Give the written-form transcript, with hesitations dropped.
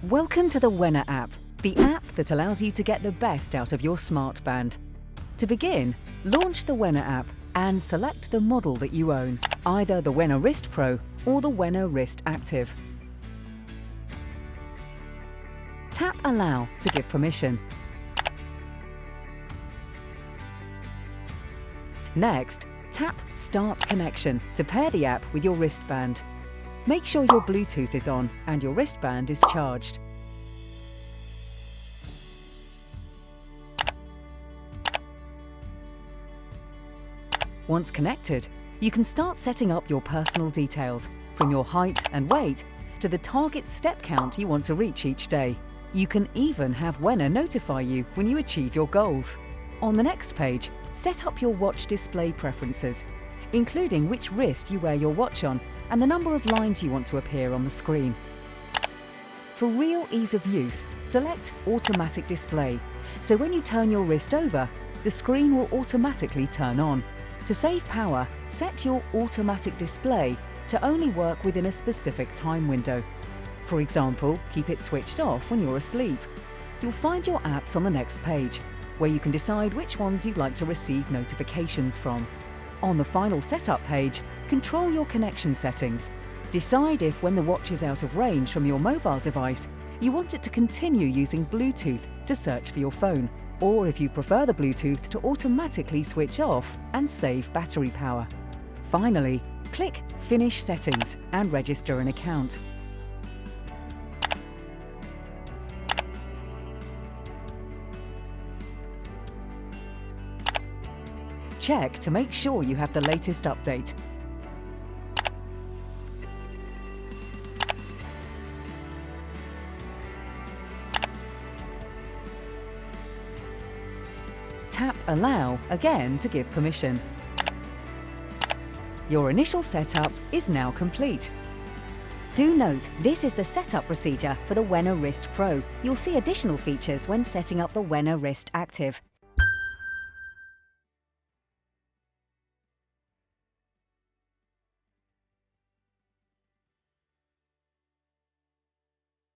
Welcome to the Wena app, the app that allows you to get the best out of your smartband. To begin, launch the Wena app and select the model that you own, either the Wena Wrist Pro or the Wena Wrist Active. Tap Allow to give permission. Next, tap Start Connection to pair the app with your wristband. Make sure your Bluetooth is on and your wristband is charged. Once connected, you can start setting up your personal details, from your height and weight to the target step count you want to reach each day. You can even have Wena notify you when you achieve your goals. On the next page, set up your watch display preferences, including which wrist you wear your watch on and the number of lines you want to appear on the screen. For real ease of use, select Automatic Display, so when you turn your wrist over, the screen will automatically turn on. To save power, set your automatic display to only work within a specific time window. For example, keep it switched off when you're asleep. You'll find your apps on the next page, where you can decide which ones you'd like to receive notifications from. On the final setup page, control your connection settings. Decide if, when the watch is out of range from your mobile device, you want it to continue using Bluetooth to search for your phone, or if you prefer the Bluetooth to automatically switch off and save battery power. Finally, click Finish Settings and register an account. Check to make sure you have the latest update. Tap Allow again to give permission. Your initial setup is now complete. Do note, this is the setup procedure for the Wena Wrist Pro. You'll see additional features when setting up the Wena Wrist Active.